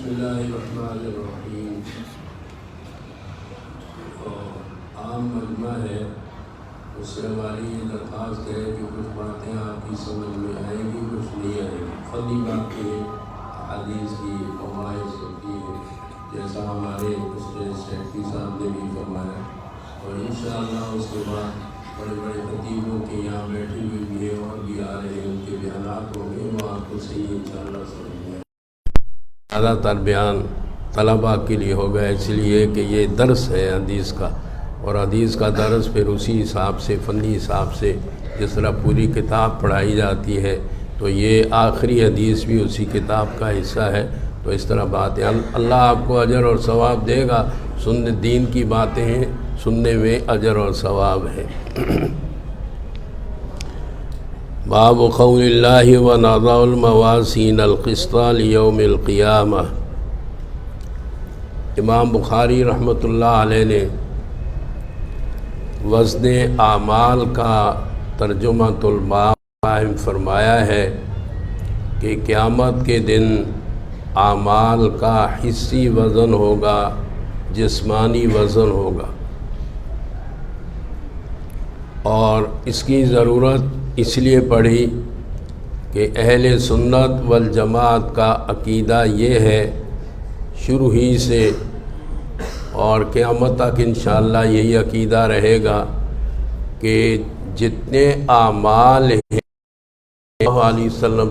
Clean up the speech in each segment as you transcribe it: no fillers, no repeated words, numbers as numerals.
بسم اللہ الرحمن الرحیم۔ عام مجمع ہے، اس سے ہماری یہ درخواست ہے کہ کچھ باتیں آپ کی سمجھ میں آئیں گی، کچھ نہیں آئیں گی۔ فنی باتیں حدیث کی فوائد ہوتی ہے، جیسا ہمارے اسٹیج سیکرٹری صاحب نے بھی فرمایا، اور انشاءاللہ اس کے بعد بڑے بڑے خطیبوں کے یہاں بیٹھے ہوئے بھی ہیں اور بھی آ رہے ہیں، ان کے بیانات ہوں گے، وہ آپ کو صحیح انشاءاللہ سمجھ میں زیادہ تر بیان طلباء کے لیے ہوگا، اس لیے کہ یہ درس ہے حدیث کا، اور حدیث کا درس پھر اسی حساب سے فنی حساب سے جس طرح پوری کتاب پڑھائی جاتی ہے، تو یہ آخری حدیث بھی اسی کتاب کا حصہ ہے۔ تو اس طرح باتیں اللہ آپ کو اجر اور ثواب دے گا، دین کی باتیں ہیں، سننے میں اجر اور ثواب ہے۔ باب قول اللہ ونضع الموازین القسط لیوم القیامہ۔ امام بخاری رحمۃ اللہ علیہ نے وزن اعمال کا ترجمۃ الباب قائم فرمایا ہے کہ قیامت کے دن اعمال کا حصی وزن ہوگا، جسمانی وزن ہوگا، اور اس کی ضرورت اس لیے پڑھی کہ اہل سنت والجماعت کا عقیدہ یہ ہے شروع ہی سے، اور قیامت تک انشاءاللہ یہی عقیدہ رہے گا کہ جتنے اعمال ہیں صلی اللہ علیہ وسلم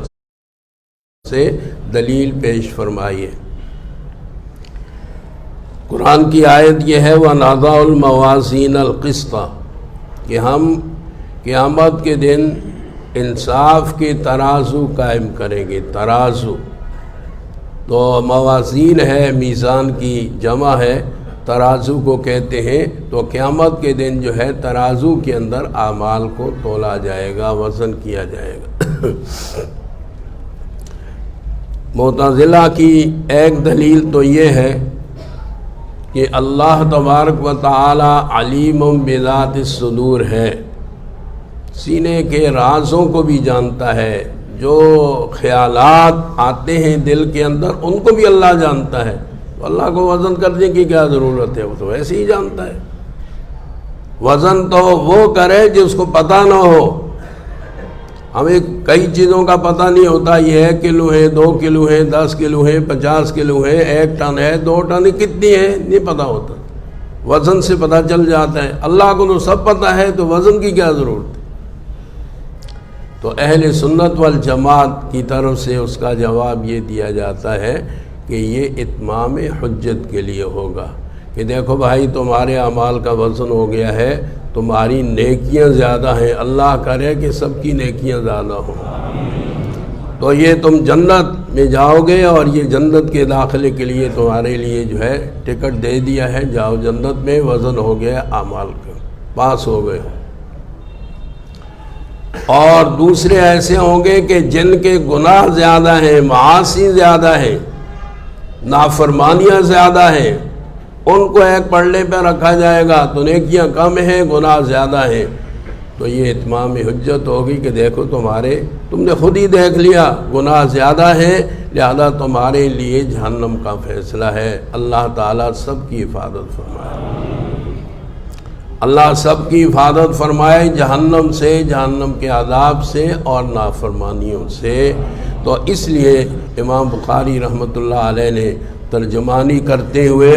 سے دلیل پیش فرمائیے۔ قرآن کی آیت یہ ہے وَنَضَعُ الْمَوَازِينَ الْقِسْطَ، کہ ہم قیامت کے دن انصاف کے ترازو قائم کریں گے۔ ترازو تو موازین ہے، میزان کی جمع ہے، ترازو کو کہتے ہیں۔ تو قیامت کے دن جو ہے ترازو کے اندر اعمال کو تولا جائے گا، وزن کیا جائے گا۔ معتزلہ کی ایک دلیل تو یہ ہے کہ اللہ تبارک و تعالی علیم بذات الصدور ہے، سینے کے رازوں کو بھی جانتا ہے، جو خیالات آتے ہیں دل کے اندر ان کو بھی اللہ جانتا ہے، تو اللہ کو وزن کرنے کی کیا ضرورت ہے، وہ تو ایسے ہی جانتا ہے۔ وزن تو وہ کرے جس کو پتہ نہ ہو۔ ہمیں کئی چیزوں کا پتہ نہیں ہوتا، یہ 1 کلو ہے، 2 کلو ہے، 10 کلو ہے، 50 کلو ہے، 1 ٹن ہے، 2 ٹن کتنی ہے، نہیں پتہ ہوتا، وزن سے پتہ چل جاتا ہے۔ اللہ کو تو سب پتہ ہے، تو وزن کی کیا ضرورت ہے؟ تو اہل سنت والجماعت کی طرف سے اس کا جواب یہ دیا جاتا ہے کہ یہ اتمام حجت کے لیے ہوگا، کہ دیکھو بھائی تمہارے اعمال کا وزن ہو گیا ہے، تمہاری نیکیاں زیادہ ہیں، اللہ کرے کہ سب کی نیکیاں زیادہ ہوں، تو یہ تم جنت میں جاؤ گے، اور یہ جنت کے داخلے کے لیے تمہارے لیے جو ہے ٹکٹ دے دیا ہے، جاؤ جنت میں، وزن ہو گیا اعمال کا، پاس ہو گئے۔ اور دوسرے ایسے ہوں گے کہ جن کے گناہ زیادہ ہیں، معاصی زیادہ ہیں، نافرمانیاں زیادہ ہیں، ان کو ایک پلڑے پہ رکھا جائے گا، تو نیکیاں کم ہیں، گناہ زیادہ ہیں، تو یہ اتمام حجت ہوگی کہ دیکھو تم نے خود ہی دیکھ لیا گناہ زیادہ ہیں، لہذا تمہارے لیے جہنم کا فیصلہ ہے۔ اللہ تعالیٰ سب کی حفاظت فرمائے، اللہ سب کی حفاظت فرمائے جہنم سے، جہنم کے عذاب سے اور نافرمانیوں سے۔ تو اس لیے امام بخاری رحمۃ اللہ علیہ نے ترجمانی کرتے ہوئے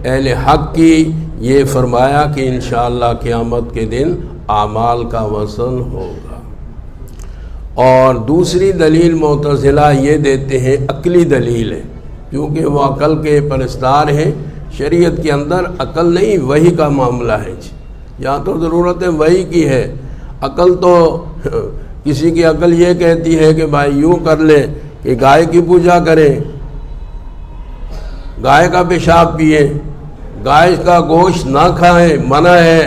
اہل حق کی یہ فرمایا کہ انشاءاللہ قیامت کے دن اعمال کا وزن ہوگا۔ اور دوسری دلیل معتزلہ یہ دیتے ہیں، عقلی دلیل ہے، کیونکہ وہ عقل کے پرستار ہیں۔ شریعت کے اندر عقل نہیں، وحی کا معاملہ ہے، یہاں تو ضرورت ہے وحی کی ہے۔ عقل تو کسی کی عقل یہ کہتی ہے کہ بھائی یوں کر لیں کہ گائے کی پوجا کریں، گائے کا پیشاب پئیں، گائے کا گوشت نہ کھائیں، منع ہے،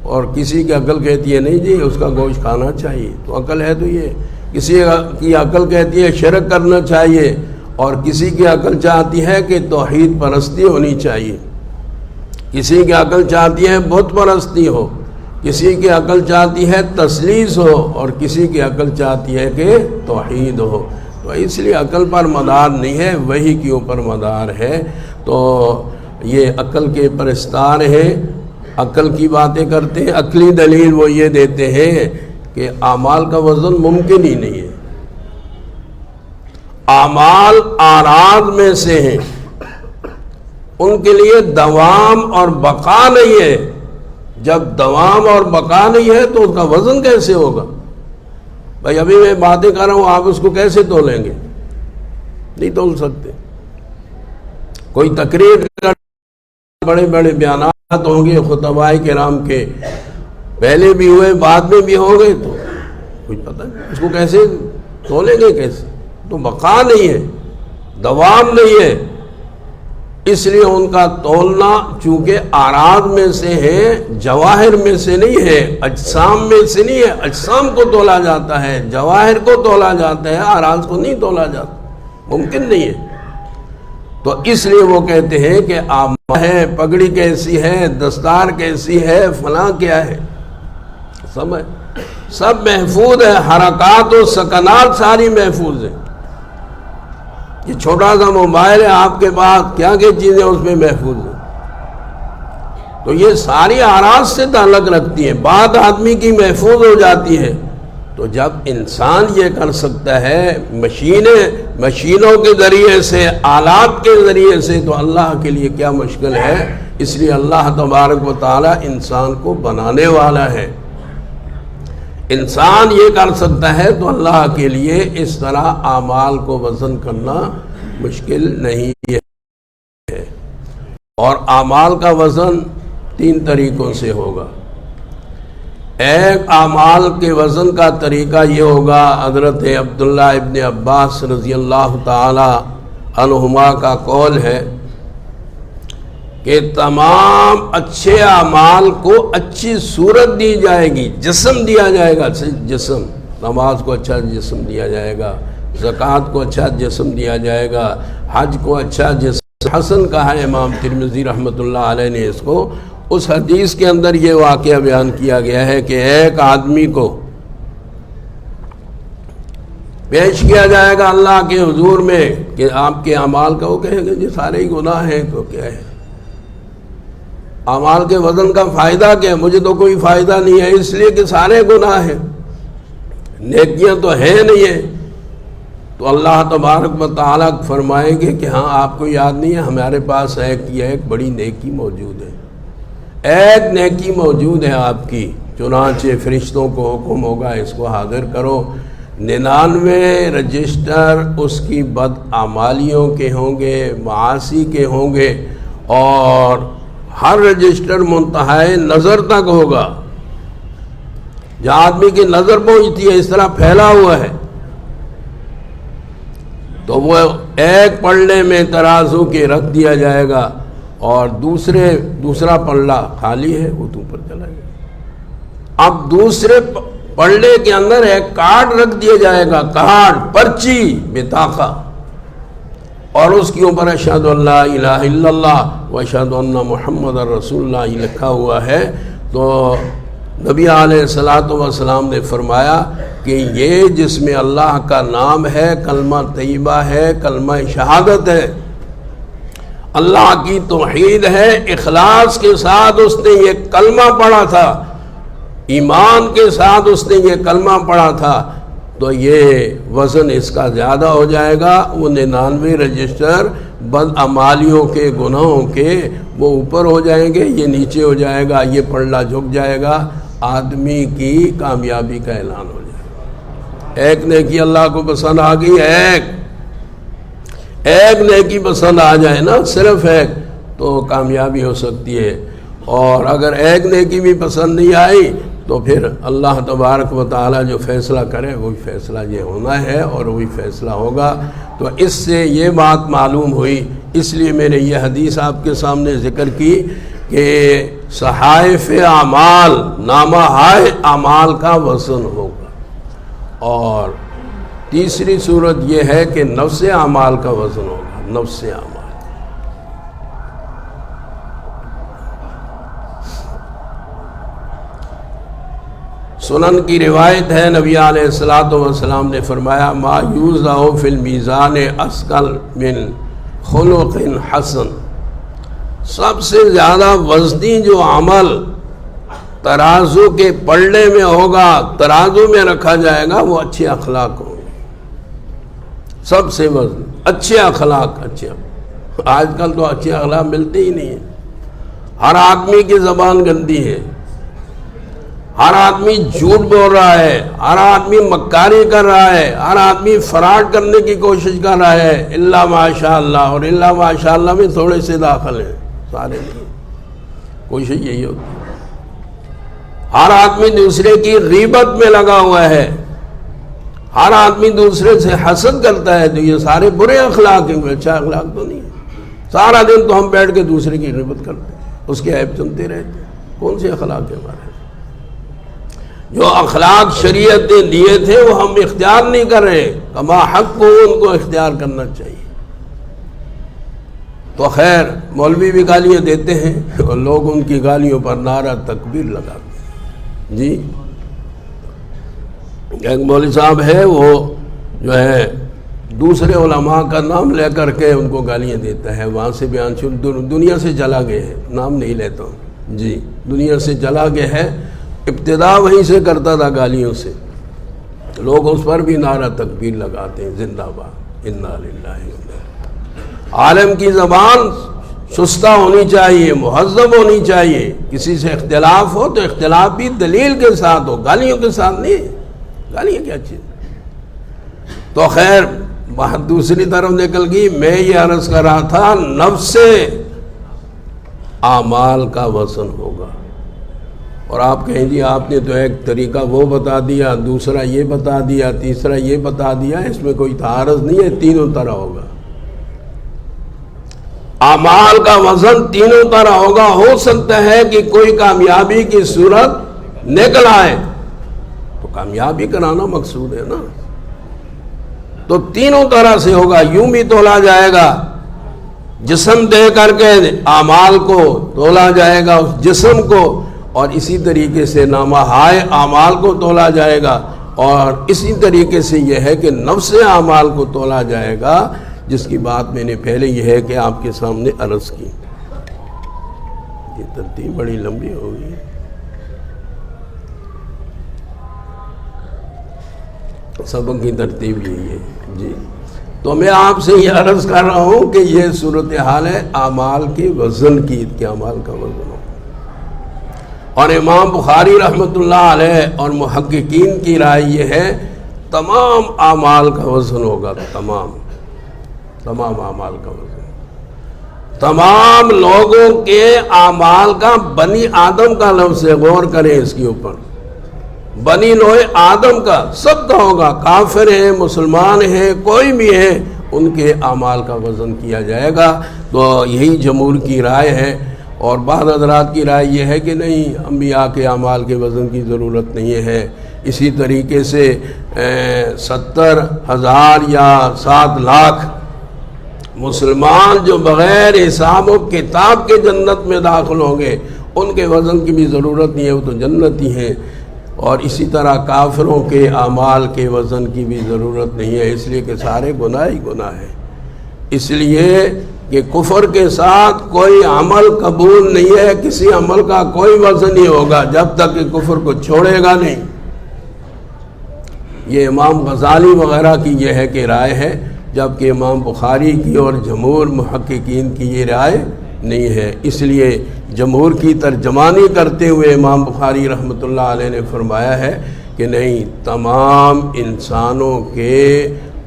اور کسی کی عقل کہتی ہے نہیں جی اس کا گوشت کھانا چاہیے۔ تو عقل ہے تو یہ، کسی کی عقل کہتی ہے شرک کرنا چاہیے، اور کسی کی عقل چاہتی ہے کہ توحید پرستی ہونی چاہیے، کسی کی عقل چاہتی ہے بت پرستی ہو، کسی کی عقل چاہتی ہے تثلیث ہو، اور کسی کی عقل چاہتی ہے کہ توحید ہو۔ تو اس لیے عقل پر مدار نہیں ہے، وحی کے اوپر مدار ہے۔ تو یہ عقل کے پرستار ہیں، عقل کی باتیں کرتے ہیں، عقلی دلیل وہ یہ دیتے ہیں کہ اعمال کا وزن ممکن ہی نہیں ہے۔ اعمال اعراض میں سے ہیں، ان کے لیے دوام اور بقا نہیں ہے۔ جب دوام اور بقا نہیں ہے تو اس کا وزن کیسے ہوگا؟ بھائی ابھی میں باتیں کر رہا ہوں، آپ اس کو کیسے تولیں گے؟ نہیں تول سکتے۔ کوئی تقریر کر، بڑے بڑے بیانات ہوں گے خطباء کرام کے، پہلے بھی ہوئے بعد میں بھی ہوں گے، تو کچھ پتہ نہیں اس کو کیسے تولیں گے، کیسے؟ تو بقا نہیں ہے، دوام نہیں ہے، اس لیے ان کا تولنا چونکہ اعراض میں سے ہے، جواہر میں سے نہیں ہے، اجسام میں سے نہیں ہے۔ اجسام کو تولا جاتا ہے، جواہر کو تولا جاتا ہے، اعراض کو نہیں تولا جاتا، ممکن نہیں ہے۔ تو اس لیے وہ کہتے ہیں کہ اعمال ہے، پگڑی کیسی ہے، دستار کیسی ہے، فلاں کیا ہے، سب محفوظ ہے، حرکات و سکنات ساری محفوظ ہیں۔ یہ چھوٹا سا موبائل ہے آپ کے پاس، کیا کیا چیزیں اس میں محفوظ ہیں؟ تو یہ ساری اعراض سے تعلق رکھتی ہیں، بات آدمی کی محفوظ ہو جاتی ہے۔ تو جب انسان یہ کر سکتا ہے مشینوں کے ذریعے سے، آلات کے ذریعے سے، تو اللہ کے لیے کیا مشکل ہے؟ اس لیے اللہ تبارک و تعالی انسان کو بنانے والا ہے۔ انسان یہ کر سکتا ہے تو اللہ کے لیے اس طرح اعمال کو وزن کرنا مشکل نہیں ہے۔ اور اعمال کا وزن 3 طریقوں سے ہوگا۔ ایک اعمال کے وزن کا طریقہ یہ ہوگا، حضرت عبداللہ ابن عباس رضی اللہ تعالی عنہما کا قول ہے کہ تمام اچھے اعمال کو اچھی صورت دی جائے گی، جسم دیا جائے گا، جسم، نماز کو اچھا جسم دیا جائے گا، زکوٰۃ کو اچھا جسم دیا جائے گا، حج کو اچھا جسم۔ حسن کہا ہے امام ترمذی رحمۃ اللہ علیہ نے اس کو۔ اس حدیث کے اندر یہ واقعہ بیان کیا گیا ہے کہ ایک آدمی کو پیش کیا جائے گا اللہ کے حضور میں کہ آپ کے اعمال کا، وہ کہے گا جی سارے ہی گناہ ہیں، تو کیا ہے اعمال کے وزن کا فائدہ کیا ہے؟ مجھے تو کوئی فائدہ نہیں ہے، اس لیے کہ سارے گناہ ہیں، نیکیاں تو ہیں نہیں ہیں۔ تو اللہ تبارک و تعالیٰ فرمائیں گے کہ ہاں آپ کو یاد نہیں ہے، ہمارے پاس ایک بڑی نیکی موجود ہے، ایک نیکی موجود ہے آپ کی۔ چنانچہ فرشتوں کو حکم ہوگا اس کو حاضر کرو۔ 99 رجسٹر اس کی بدعمالیوں کے ہوں گے، معاصی کے ہوں گے، اور ہر رجسٹر منتہائے نظر تک ہوگا، جہاں آدمی کی نظر پہنچتی ہے، اس طرح پھیلا ہوا ہے۔ تو وہ ایک پلڑے میں ترازو کے رکھ دیا جائے گا، اور دوسرا پلڑا خالی ہے، وہ تو اوپر چلا گیا۔ اب دوسرے پلڑے کے اندر ایک کارڈ رکھ دیا جائے گا، کارڈ، پرچی، بطاقہ، اور اس کے اوپر اشہد ان لا الہ الا اللہ و اشہد ان محمد رسول اللہ یہ لکھا ہوا ہے۔ تو نبی علیہ الصلوۃ والسلام نے فرمایا کہ یہ جس میں اللہ کا نام ہے، کلمہ طیبہ ہے، کلمہ شہادت ہے، اللہ کی توحید ہے، اخلاص کے ساتھ اس نے یہ کلمہ پڑھا تھا، ایمان کے ساتھ اس نے یہ کلمہ پڑھا تھا، تو یہ وزن اس کا زیادہ ہو جائے گا۔ وہ 99 رجسٹر بدعمالیوں کے، گناہوں کے، وہ اوپر ہو جائیں گے، یہ نیچے ہو جائے گا، یہ پلڑا جھک جائے گا، آدمی کی کامیابی کا اعلان ہو جائے گا۔ ایک نیکی اللہ کو پسند آ گئی، ایک نیکی پسند آ جائے نا، صرف ایک، تو کامیابی ہو سکتی ہے۔ اور اگر ایک نیکی بھی پسند نہیں آئی تو پھر اللہ تبارک و تعالی جو فیصلہ کرے وہی فیصلہ یہ ہونا ہے، اور وہی فیصلہ ہوگا۔ تو اس سے یہ بات معلوم ہوئی، اس لیے میں نے یہ حدیث آپ کے سامنے ذکر کی کہ صحائف اعمال، نامہ ہائے اعمال کا وزن ہوگا۔ اور تیسری صورت یہ ہے کہ نفس اعمال کا وزن ہوگا، نفس اعمال۔ سنن کی روایت ہے، نبی علیہ الصلوۃ والسلام نے فرمایا ما یوضع فی المیزان اثقل من خلق حسن، سب سے زیادہ وزنی جو عمل ترازو کے پلڑے میں ہوگا، ترازو میں رکھا جائے گا، وہ اچھے اخلاق ہوں گے۔ سب سے وزن اچھے اخلاق، اچھے آج کل تو اچھے اخلاق ملتے ہی نہیں ہیں۔ ہر آدمی کی زبان گندی ہے، ہر آدمی جھوٹ بول رہا ہے، ہر آدمی مکاری کر رہا ہے، ہر آدمی فراڈ کرنے کی کوشش کر رہا ہے، الا ماشاء اللہ، اور الا ماشاء اللہ میں تھوڑے سے داخل ہیں، سارے نہیں۔ کوشش یہی ہوتی ہے، ہر آدمی دوسرے کی غیبت میں لگا ہوا ہے، ہر آدمی دوسرے سے حسد کرتا ہے، تو یہ سارے برے اخلاق ہیں، کوئی اچھا اخلاق تو نہیں ہے۔ سارا دن تو ہم بیٹھ کے دوسرے کی غیبت کرتے ہیں، اس کے عیب سنتے رہتے ہیں، کون سے اخلاق ہے ہمارے؟ جو اخلاق شریعت نے دیے تھے وہ ہم اختیار نہیں کر رہے، کما حق کو ان کو اختیار کرنا چاہیے۔ تو خیر، مولوی بھی گالیاں دیتے ہیں اور لوگ ان کی گالیوں پر نعرہ تکبیر لگاتے ہیں۔ جی ایک مولوی صاحب ہے، وہ جو ہے دوسرے علماء کا نام لے کر کے ان کو گالیاں دیتا ہے، وہاں سے بیان شروع، دنیا سے چلا گیا ہے، نام نہیں لیتا ہوں، جی دنیا سے چلا گیا ہے، ابتدا وہیں سے کرتا تھا گالیوں سے، لوگ اس پر بھی نعرہ تکبیر لگاتے ہیں، زندہ باد، انا للہ و انا۔ عالم کی زبان شستہ ہونی چاہیے، مہذب ہونی چاہیے، کسی سے اختلاف ہو تو اختلاف بھی دلیل کے ساتھ ہو، گالیوں کے ساتھ نہیں۔ گالیاں کیا چیز؟ تو خیر بات دوسری طرف نکل گئی۔ میں یہ عرض کر رہا تھا نفس سے اعمال کا وزن ہوگا، اور آپ کہیں جی آپ نے تو ایک طریقہ وہ بتا دیا، دوسرا یہ بتا دیا، تیسرا یہ بتا دیا، اس میں کوئی تعارض نہیں ہے، تینوں طرح ہوگا۔ اعمال کا وزن تینوں طرح ہوگا۔ ہو سکتا ہے کہ کوئی کامیابی کی صورت نکل آئے تو کامیابی کرانا مقصود ہے نا، تو تینوں طرح سے ہوگا۔ یوں بھی تولا جائے گا، جسم دے کر کے اعمال کو تولا جائے گا اس جسم کو، اور اسی طریقے سے نامہ ہائے اعمال کو تولا جائے گا، اور اسی طریقے سے یہ ہے کہ نفس اعمال کو تولا جائے گا، جس کی بات میں نے پہلے یہ ہے کہ آپ کے سامنے عرض کی۔ یہ ترتیب بڑی لمبی ہو گئی، سبق کی ترتیب یہی ہے جی۔ تو میں آپ سے یہ عرض کر رہا ہوں کہ یہ صورتحال ہے اعمال کے وزن کی، کہ اعمال کا وزن ہو۔ اور امام بخاری رحمۃ اللہ علیہ اور محققین کی رائے یہ ہے تمام اعمال کا وزن ہوگا، تمام اعمال کا وزن، تمام لوگوں کے اعمال کا، بنی آدم کا لفظ ہے، غور کریں اس کے اوپر، بنی نوع آدم کا، سب کا ہوگا، کافر ہیں، مسلمان ہیں، کوئی بھی ہے، ان کے اعمال کا وزن کیا جائے گا۔ تو یہی جمہور کی رائے ہے، اور بعض حضرات کی رائے یہ ہے کہ نہیں، انبیاء کے اعمال کے وزن کی ضرورت نہیں ہے۔ اسی طریقے سے 70,000 یا 7 لاکھ مسلمان جو بغیر حساب و کتاب کے جنت میں داخل ہوں گے، ان کے وزن کی بھی ضرورت نہیں ہے، وہ تو جنتی ہیں۔ اور اسی طرح کافروں کے اعمال کے وزن کی بھی ضرورت نہیں ہے، اس لیے کہ سارے گناہ ہی گناہ ہیں۔ اس لیے کہ کفر کے ساتھ کوئی عمل قبول نہیں ہے، کسی عمل کا کوئی وزن نہیں ہوگا جب تک کہ کفر کو چھوڑے گا نہیں۔ یہ امام غزالی وغیرہ کی یہ ہے کہ رائے ہے، جبکہ امام بخاری کی اور جمہور محققین کی یہ رائے نہیں ہے۔ اس لیے جمہور کی ترجمانی کرتے ہوئے امام بخاری رحمۃ اللہ علیہ نے فرمایا ہے کہ نہیں، تمام انسانوں کے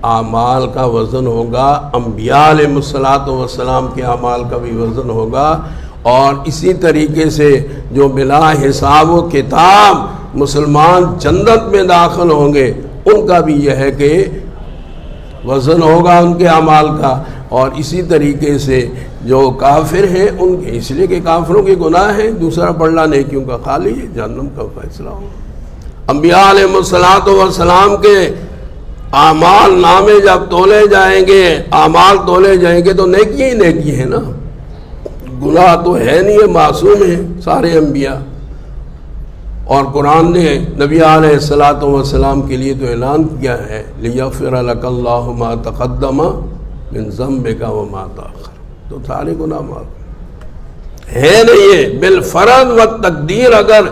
اعمال کا وزن ہوگا، انبیاء علیہ السلام کے اعمال کا بھی وزن ہوگا، اور اسی طریقے سے جو بلا حساب و کتاب مسلمان جنت میں داخل ہوں گے، ان کا بھی یہ ہے کہ وزن ہوگا ان کے اعمال کا۔ اور اسی طریقے سے جو کافر ہیں ان کے، اس لیے کہ کافروں کے گناہ ہیں، دوسرا پڑھنا نیکیوں کا خالی ہے، جہنم کا فیصلہ ہوگا۔ انبیاء علیہ السلام کے اعمال نامے جب تولے جائیں گے، اعمال تولے جائیں گے، تو نیکی ہی نیکی ہے نا، گناہ تو ہے نہیں، ہے معصوم ہیں سارے انبیاء۔ اور قرآن نے نبی علیہ الصلوۃ والسلام کے لیے تو اعلان کیا ہے لیغفر لک اللہ ما تقدم من ذنبک وما تأخر، تو سارے گناہ معاف ہے نہیں ہے بالفرض و تقدیر۔ اگر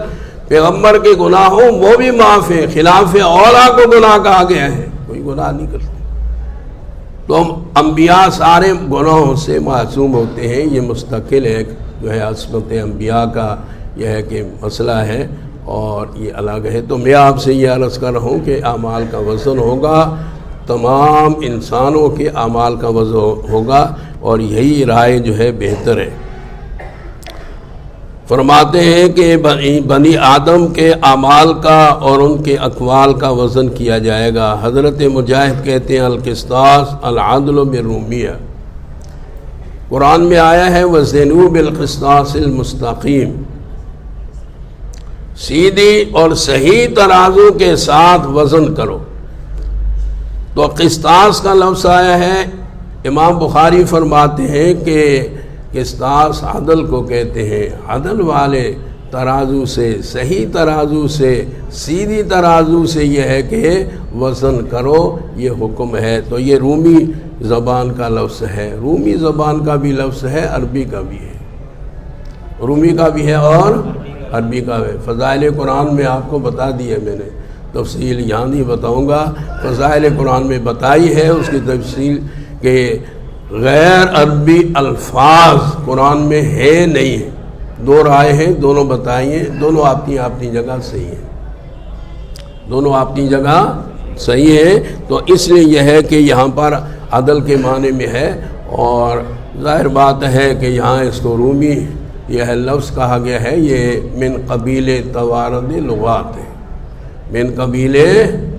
پیغمبر کے گناہ ہوں وہ بھی معاف ہیں، خلاف اولا کو گناہ کہا گیا ہے، کوئی گناہ نہیں کرتے۔ تو انبیاء سارے گناہوں سے معصوم ہوتے ہیں، یہ مستقل ایک جو ہے عصمت انبیاء کا یہ ہے کہ مسئلہ ہے اور یہ الگ ہے۔ تو میں آپ سے یہ عرض کر رہا ہوں کہ اعمال کا وزن ہوگا، تمام انسانوں کے اعمال کا وزن ہوگا، اور یہی رائے جو ہے بہتر ہے۔ فرماتے ہیں کہ بنی آدم کے اعمال کا اور ان کے اقوال کا وزن کیا جائے گا۔ حضرت مجاہد کہتے ہیں القسطاس العدل بالرومیہ، قرآن میں آیا ہے وزنوا بالقسطاس المستقیم، سیدھی اور صحیح ترازو کے ساتھ وزن کرو۔ تو قسطاس کا لفظ آیا ہے، امام بخاری فرماتے ہیں کہ قسطاس عدل کو کہتے ہیں، عدل والے ترازو سے، صحیح ترازو سے، سیدھی ترازو سے یہ ہے کہ وزن کرو، یہ حکم ہے۔ تو یہ رومی زبان کا لفظ ہے، رومی زبان کا بھی لفظ ہے، عربی کا بھی ہے، رومی کا بھی ہے اور عربی کا ہے۔ فضائل قرآن میں آپ کو بتا دیا میں نے، تفصیل یہاں نہیں بتاؤں گا، فضائل قرآن میں بتائی ہے اس کی تفصیل کہ غیر عربی الفاظ قرآن میں ہے نہیں ہے، دو رائے ہیں، دونوں بتائی ہیں، دونوں اپنی اپنی جگہ صحیح ہیں، دونوں اپنی جگہ صحیح ہیں۔ تو اس لیے یہ ہے کہ یہاں پر عدل کے معنی میں ہے، اور ظاہر بات ہے کہ یہاں اس کو رومی یہ لفظ کہا گیا ہے، یہ من قبیل توارد لغات ہے، من قبیل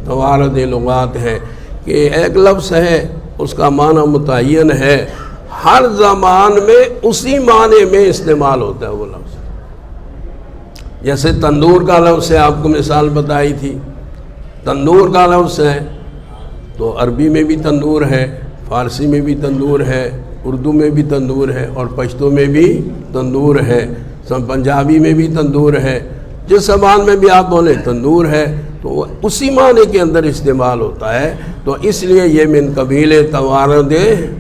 توارد لغات ہے کہ ایک لفظ ہے، اس کا معنی متعین ہے، ہر زمان میں اسی معنی میں استعمال ہوتا ہے وہ لفظ۔ جیسے تندور کا لفظ ہے، آپ کو مثال بتائی تھی، تندور کا لفظ ہے تو عربی میں بھی تندور ہے، فارسی میں بھی تندور ہے، اردو میں بھی تندور ہے، اور پشتو میں بھی تندور ہے، پنجابی میں بھی تندور ہے، جس زبان میں بھی آپ بولیں تندور ہے، تو وہ اسی معنی کے اندر استعمال ہوتا ہے۔ تو اس لیے یہ من قبیل توارد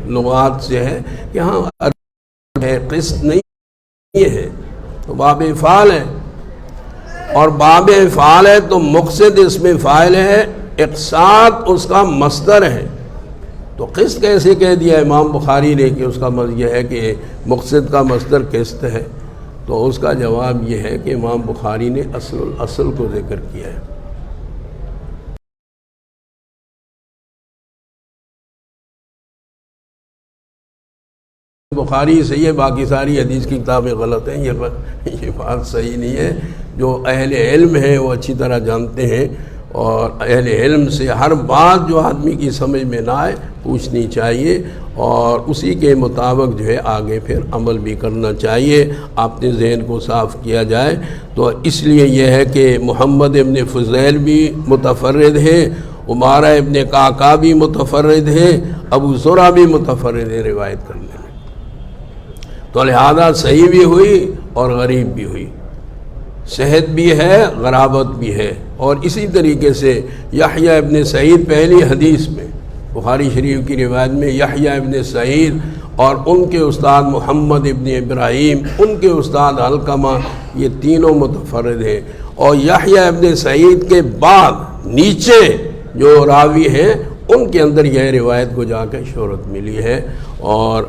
لغات سے ہے کہ ہاں ہے، قسط نہیں ہے، تو باب افعال ہے، اور باب افعال ہے تو مقصد اس میں فاعل ہے، اقساط اس کا مصدر ہے۔ تو قسط کیسے کہہ دیا امام بخاری نے کہ اس کا یہ ہے کہ مقصد کا مصدر قسط ہے؟ تو اس کا جواب یہ ہے کہ امام بخاری نے اصل کو ذکر کیا ہے۔ بخاری صحیح ہے، باقی ساری حدیث کی کتابیں غلط ہیں، یہ بات صحیح نہیں ہے۔ جو اہل علم ہیں وہ اچھی طرح جانتے ہیں، اور اہل علم سے ہر بات جو آدمی کی سمجھ میں نہ آئے پوچھنی چاہیے، اور اسی کے مطابق جو ہے آگے پھر عمل بھی کرنا چاہیے، اپنے ذہن کو صاف کیا جائے۔ تو اس لیے یہ ہے کہ محمد ابن فضیل بھی متفرد ہیں، عمارہ ابن قعقاع بھی متفرد ہیں، ابو زرع بھی متفرد ہیں روایت کرنے میں۔ تو لہذا صحیح بھی ہوئی اور غریب بھی ہوئی، صحت بھی ہے، غرابت بھی ہے۔ اور اسی طریقے سے یحییٰ ابن سعید پہلی حدیث میں، بخاری شریف کی روایت میں یحییٰ ابن سعید اور ان کے استاد محمد ابن ابراہیم، ان کے استاد علقمہ، یہ تینوں متفرد ہیں۔ اور یحییٰ ابن سعید کے بعد نیچے جو راوی ہیں ان کے اندر یہ روایت کو جا کے شہرت ملی ہے۔ اور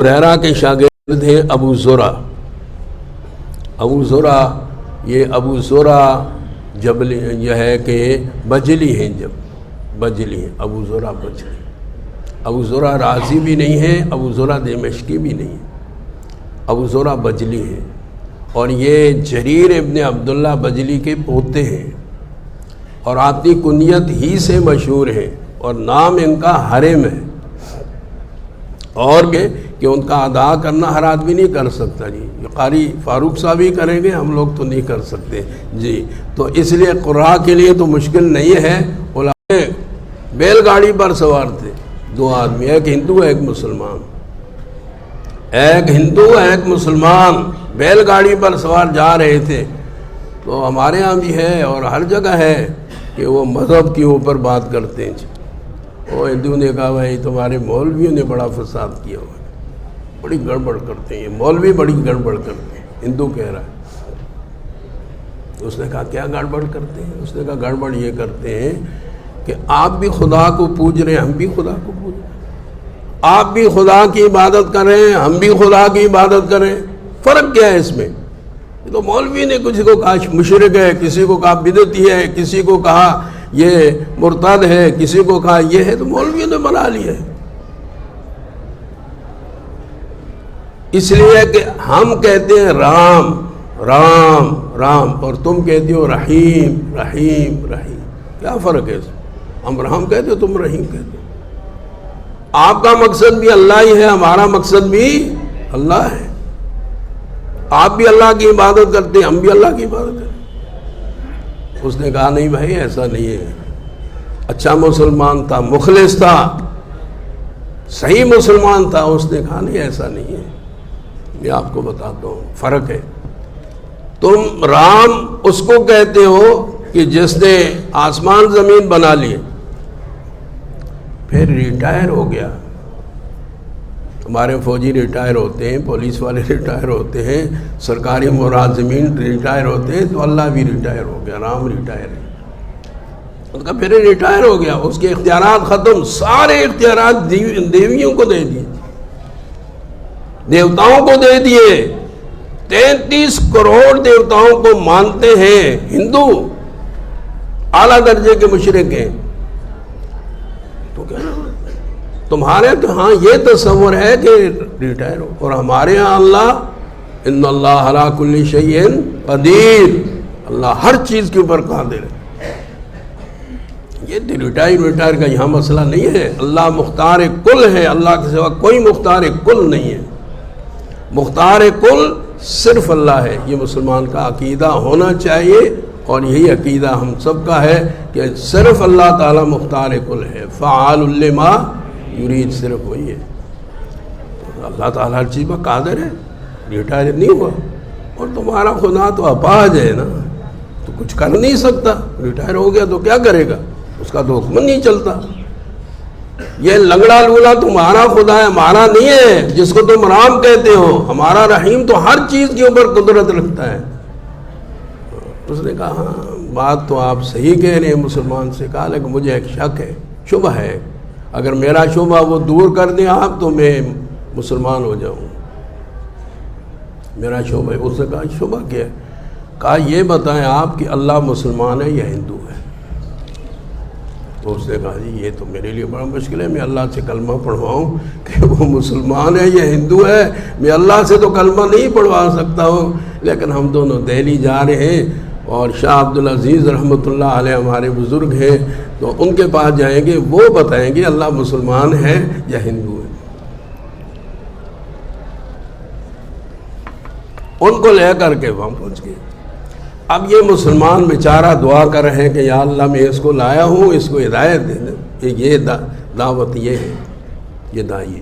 ہریرہ کے شاگرد ہیں ابو زرع، ابو زرع، یہ ابو زرع جبلی یہ ہے کہ بجلی ہیں، جب بجلی ہیں، ابو زرع بجلی، ابو زرع رازی بھی نہیں ہے، ابو زرع دمشقی بھی نہیں ہے، ابو زرع بجلی ہیں، اور یہ جریر ابن عبداللہ بجلی کے پوتے ہیں، اور اپنی کنیت ہی سے مشہور ہیں، اور نام ان کا حرم ہے، اور کہ ان کا ادا کرنا ہر آدمی نہیں کر سکتا جی، قاری فاروق صاحب ہی کریں گے، ہم لوگ تو نہیں کر سکتے جی۔ تو اس لیے قراء کے لیے تو مشکل نہیں ہے۔ علماء بیل گاڑی پر سوار تھے، دو آدمی، ایک ہندو ایک مسلمان، ایک ہندو ایک مسلمان بیل گاڑی پر سوار جا رہے تھے، تو ہمارے ہاں بھی ہے اور ہر جگہ ہے کہ وہ مذہب کے اوپر بات کرتے ہیں. وہ ہندو نے کہا بھائی تمہارے مولویوں نے بڑا فساد کیا ہوا ہے, بڑی گڑبڑ کرتے ہیں, یہ مولوی بڑی گڑبڑ کرتے ہیں. ہندو کہہ رہا ہے. اس نے کہا کیا گڑبڑ کرتے ہیں؟ اس نے کہا گڑبڑ یہ کرتے ہیں کہ آپ بھی خدا کو پوج رہے ہیں, ہم بھی خدا کو پوج رہے ہیں. آپ بھی خدا کی عبادت کر رہے ہیں, ہم بھی خدا کی عبادت کریں. فرق کیا ہے اس میں؟ تو مولوی نے کسی کو کہا مشرک ہے, کسی کو کہا بدعتی ہے, کسی کو کہا یہ مرتد ہے, کسی کو کہا یہ ہے, تو مولوی نے بنا لیا ہے. اس لیے کہ ہم کہتے ہیں رام رام رام اور تم کہتے ہو رحیم رحیم رحیم. کیا فرق ہے اس میں؟ ہم رحم کہتے ہو, تم رحیم کہتے ہو. آپ کا مقصد بھی اللہ ہی ہے, ہمارا مقصد بھی اللہ ہے. آپ بھی اللہ کی عبادت کرتے ہیں, ہم بھی اللہ کی عبادت کرتے ہیں. اس نے کہا نہیں بھائی ایسا نہیں ہے. اچھا مسلمان تھا, مخلص تھا, صحیح مسلمان تھا. اس نے کہا نہیں ایسا نہیں ہے, میں آپ کو بتاتا ہوں فرق ہے. تم رام اس کو کہتے ہو کہ جس نے آسمان زمین بنا لیے, پھر ریٹائر ہو گیا. ہمارے فوجی ریٹائر ہوتے ہیں, پولیس والے ریٹائر ہوتے ہیں, سرکاری ملازمین ریٹائر ہوتے ہیں, تو اللہ بھی ریٹائر ہو گیا, رام ریٹائر ہے. اس کا پھر ریٹائر ہو گیا, اس کے اختیارات ختم. سارے اختیارات دیویوں کو دے دیے, دیوتاؤں کو دے دیے. 33 کروڑ دیوتاؤں کو مانتے ہیں ہندو, اعلیٰ درجے کے مشرک ہیں. تو کیا تمہارے تو ہاں یہ تصور ہے کہ ریٹائر ہو, اور ہمارے ہاں اللہ ان اللہ علی کل شیء قدیر, اللہ ہر چیز کے اوپر قادر ہے. یہ ریٹائر کا یہاں مسئلہ نہیں ہے. اللہ مختار کل ہے, اللہ کے سوا کوئی مختار کل نہیں ہے. مختار کل صرف اللہ ہے. یہ مسلمان کا عقیدہ ہونا چاہیے, اور یہی عقیدہ ہم سب کا ہے کہ صرف اللہ تعالیٰ مختار کل ہے. فعال لما یرید, صرف وہی ہے. اللہ تعالیٰ ہر چیز پر قادر ہے, ریٹائر نہیں ہوا. اور تمہارا خدا تو اپاہج ہے نا, تو کچھ کر نہیں سکتا. ریٹائر ہو گیا تو کیا کرے گا, اس کا تو حکم نہیں چلتا. یہ لنگڑا لولا تمہارا خدا ہے, ہمارا نہیں ہے, جس کو تم رام کہتے ہو. ہمارا رحیم تو ہر چیز کے اوپر قدرت رکھتا ہے. اس نے کہا ہاں بات تو آپ صحیح کہہ رہے ہیں. مسلمان سے کہا لیکن مجھے ایک شک ہے, شبہ ہے. اگر میرا شبہ وہ دور کر دیں آپ تو میں مسلمان ہو جاؤں. میرا شبہ ہے. اس نے کہا شبہ کیا ہے؟ کہا یہ بتائیں آپ کہ اللہ مسلمان ہے یا ہندو ہے. تو اس نے کہا جی یہ تو میرے لیے بڑا مشکل ہے, میں اللہ سے کلمہ پڑھواؤں کہ وہ مسلمان ہے یا ہندو ہے. میں اللہ سے تو کلمہ نہیں پڑھوا سکتا ہوں. لیکن ہم دونوں دہلی جا رہے ہیں, اور شاہ عبدالعزیز رحمۃ اللہ علیہ ہمارے بزرگ ہیں, تو ان کے پاس جائیں گے, وہ بتائیں گے اللہ مسلمان ہے یا ہندو ہے. ان کو لے کر کے وہاں پہنچ گئے. اب یہ مسلمان بیچارہ دعا کر رہے ہیں کہ یا اللہ میں اس کو لایا ہوں, اس کو ہدایت دے دیں. یہ دعوت یہ ہے, یہ داعی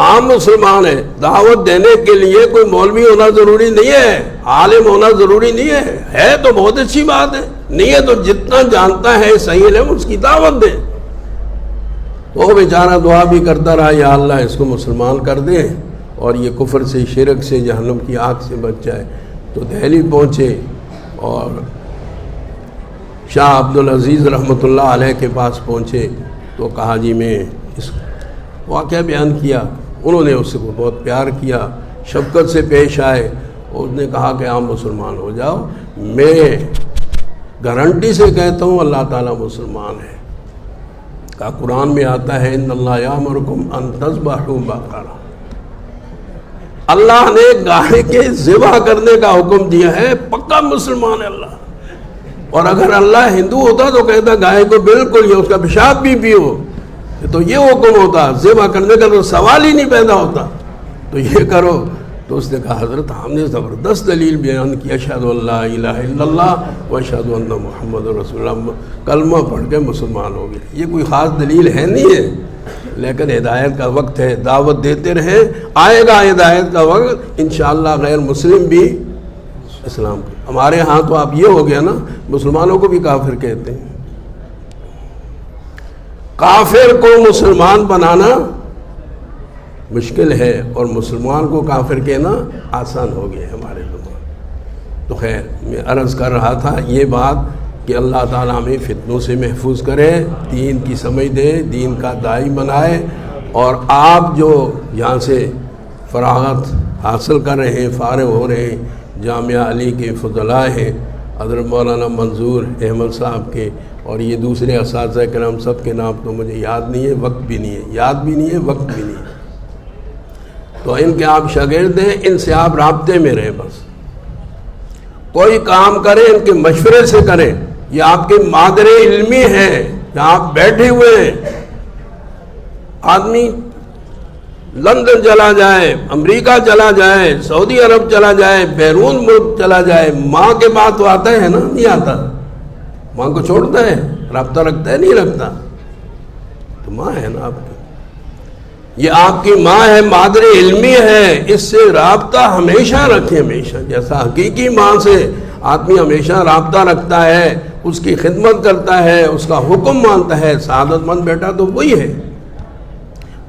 عام مسلمان ہے. دعوت دینے کے لیے کوئی مولوی ہونا ضروری نہیں ہے, عالم ہونا ضروری نہیں ہے. ہے تو بہت اچھی بات ہے, نہیں ہے تو جتنا جانتا ہے صحیح علم اس کی دعوت دے. وہ بیچارہ دعا بھی کرتا رہا یا اللہ اس کو مسلمان کر دے, اور یہ کفر سے, شرک سے, جہنم کی آگ سے بچ جائے. تو دہلی پہنچے اور شاہ عبدالعزیز رحمۃ اللہ علیہ کے پاس پہنچے. تو کہا جی میں اس واقعہ بیان کیا. انہوں نے اس کو بہت پیار کیا, شفقت سے پیش آئے. اور اس نے کہا کہ آپ مسلمان ہو جاؤ, میں گارنٹی سے کہتا ہوں اللہ تعالیٰ مسلمان ہے. کہا قرآن میں آتا ہے ان اللہ یامرکم ان تذبحوا بقرہ, اللہ نے گائے کے ذبح کرنے کا حکم دیا ہے. پکا مسلمان ہے اللہ. اور اگر اللہ ہندو ہوتا تو کہتا گائے کو بالکل یہ اس کا پیشاب بھی پیو, تو یہ حکم ہوتا, ذبح کرنے کا تو سوال ہی نہیں پیدا ہوتا. تو یہ کرو. تو اس نے کہا حضرت ہم نے زبردست دلیل بیان کی, اشہد ان لا الہ الا اللہ و اشہد ان محمد رسول اللہ, کلمہ پڑھ کے مسلمان ہو گئے. یہ کوئی خاص دلیل ہے نہیں ہے, لیکن ہدایت کا وقت ہے, دعوت دیتے رہیں, آئے گا ہدایت کا وقت انشاءاللہ. غیر مسلم بھی اسلام کے. ہمارے ہاں تو آپ یہ ہو گیا نا، مسلمانوں کو بھی کافر کہتے ہیں. کافر کو مسلمان بنانا مشکل ہے اور مسلمان کو کافر کہنا آسان ہو گیا ہمارے لوگوں. تو خیر میں عرض کر رہا تھا یہ بات کہ اللہ تعالیٰ ہمیں فتنوں سے محفوظ کرے، دین کی سمجھ دے، دین کا داعی بنائے. اور آپ جو یہاں سے فراغت حاصل کر رہے ہیں، فارغ ہو رہے ہیں، جامعہ علی کے فضلاء ہیں، حضرت مولانا منظور احمد صاحب کے اور یہ دوسرے اساتذہ کرام، سب کے نام تو مجھے یاد نہیں ہے، وقت بھی نہیں ہے، یاد بھی نہیں ہے، وقت بھی نہیں ہے. تو ان کے آپ شاگرد ہیں، ان سے آپ رابطے میں رہیں. بس کوئی کام کریں ان کے مشورے سے کریں. یہ آپ کے مادر علمی ہیں، جہاں آپ بیٹھے ہوئے ہیں. آدمی لندن چلا جائے، امریکہ چلا جائے، سعودی عرب چلا جائے، بیرون ملک چلا جائے، ماں کے بعد تو آتا ہے نا؟ نہیں آتا. ماں کو چھوڑتا ہے؟ رابطہ رکھتا ہے؟ نہیں رکھتا. تو ماں ہے نا آپ کی، یہ آپ کی ماں ہے، مادر علمی ہے. اس سے رابطہ ہمیشہ رکھیں، ہمیشہ. جیسا حقیقی ماں سے آدمی ہمیشہ رابطہ رکھتا ہے، اس کی خدمت کرتا ہے، اس کا حکم مانتا ہے، سعادت مند بیٹا تو وہی ہے.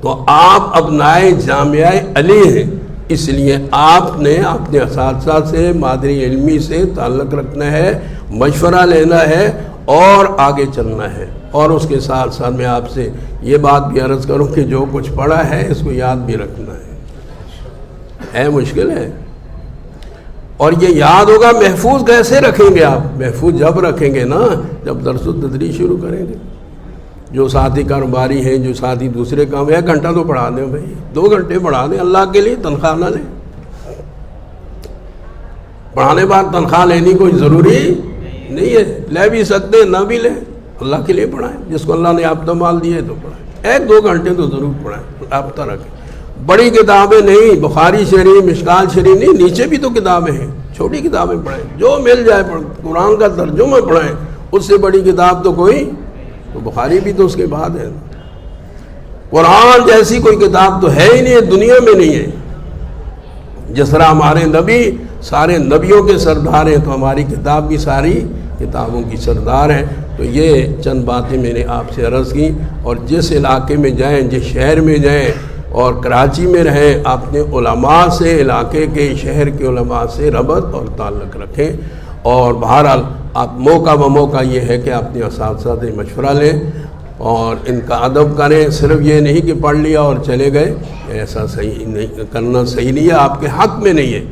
تو آپ ابنائے جامعہ علی ہیں، اس لیے آپ نے اپنے اساتذہ سے، مادری علمی سے تعلق رکھنا ہے، مشورہ لینا ہے اور آگے چلنا ہے. اور اس کے ساتھ ساتھ میں آپ سے یہ بات بھی عرض کروں کہ جو کچھ پڑھا ہے اس کو یاد بھی رکھنا ہے. مشکل ہے. اور یہ یاد ہوگا. محفوظ کیسے رکھیں گے آپ؟ محفوظ جب رکھیں گے نا جب درس و تدریس شروع کریں گے. جو ساتھی کاروباری ہیں، جو ساتھی دوسرے کام، 1 گھنٹہ تو پڑھا دیں بھائی، 2 گھنٹے پڑھا دیں اللہ کے لیے، تنخواہ نہ لیں. پڑھانے بعد تنخواہ لینی کوئی ضروری نہیں ہے. لے بھی سکتے نہ بھی لیں، اللہ کے لیے پڑھائیں. جس کو اللہ نے یافتہ مال دیے تو پڑھائیں. 1-2 گھنٹے تو ضرور پڑھائیں، رابطہ رکھیں. بڑی کتابیں نہیں، بخاری شریف، مشکات شریف نہیں، نیچے بھی تو کتابیں ہیں، چھوٹی کتابیں پڑھائیں. جو مل جائے پڑھیں. قرآن کا ترجمہ پڑھائیں. اس سے بڑی کتاب تو کوئی، تو بخاری بھی تو اس کے بعد ہے. قرآن جیسی کوئی کتاب تو ہے ہی نہیں، دنیا میں نہیں ہے. جس طرح ہمارے نبی سارے نبیوں کے سردار ہیں، تو ہماری کتاب بھی ساری کتابوں کی سردار ہے. تو یہ چند باتیں میں نے آپ سے عرض کی. اور جس علاقے میں جائیں، جس شہر میں جائیں اور کراچی میں رہیں، اپنے علماء سے، علاقے کے، شہر کے علماء سے ربط اور تعلق رکھیں. اور بہرحال آپ موقع بموقع یہ ہے کہ اپنے اساتذہ سے مشورہ لیں اور ان کا ادب کریں. صرف یہ نہیں کہ پڑھ لیا اور چلے گئے، ایسا صحیح نہیں، کرنا صحیح نہیں ہے، آپ کے حق میں نہیں ہے.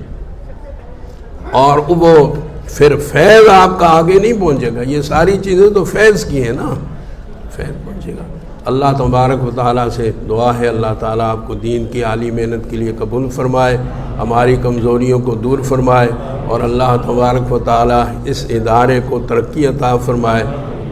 اور وہ پھر فیض آپ کا آگے نہیں پہنچے گا. یہ ساری چیزیں تو فیض کی ہیں نا، فیض پہنچے گا. اللہ تبارک و تعالیٰ سے دعا ہے اللہ تعالیٰ آپ کو دین کی عالی محنت کے لیے قبول فرمائے، ہماری کمزوریوں کو دور فرمائے، اور اللہ تبارک و تعالیٰ اس ادارے کو ترقی عطا فرمائے.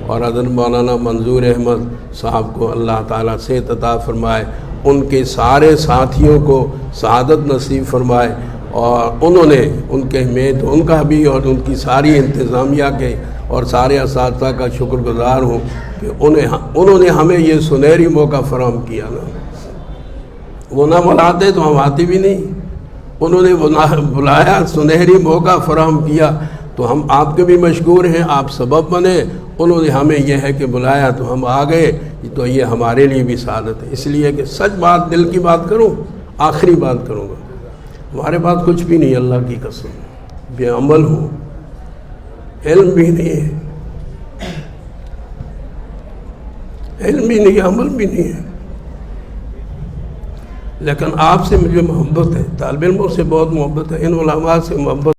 اور حضرت مولانا منظور احمد صاحب کو اللہ تعالیٰ صحت عطا فرمائے، ان کے سارے ساتھیوں کو سعادت نصیب فرمائے. اور انہوں نے، ان کے میں تو ان کا بھی اور ان کی ساری انتظامیہ کے اور سارے اساتذہ کا شکر گزار ہوں کہ انہوں نے ہمیں یہ سنہری موقع فراہم کیا نا. وہ نہ بلاتے تو ہم آتے بھی نہیں. انہوں نے بلایا، سنہری موقع فراہم کیا، تو ہم آپ کے بھی مشکور ہیں. آپ سبب بنے، انہوں نے ہمیں یہ ہے کہ بلایا تو ہم آ گئے. تو یہ ہمارے لیے بھی سعادت ہے. اس لیے کہ سچ بات، دل کی بات کروں، آخری بات کروں گا. ہمارے پاس کچھ بھی نہیں، اللہ کی قسم، بے عمل ہوں، علم بھی نہیں ہے، علم بھی نہیں ہے، عمل بھی نہیں ہے. لیکن آپ سے مجھے محبت ہے، طالب علموں سے بہت محبت ہے، ان علماء سے محبت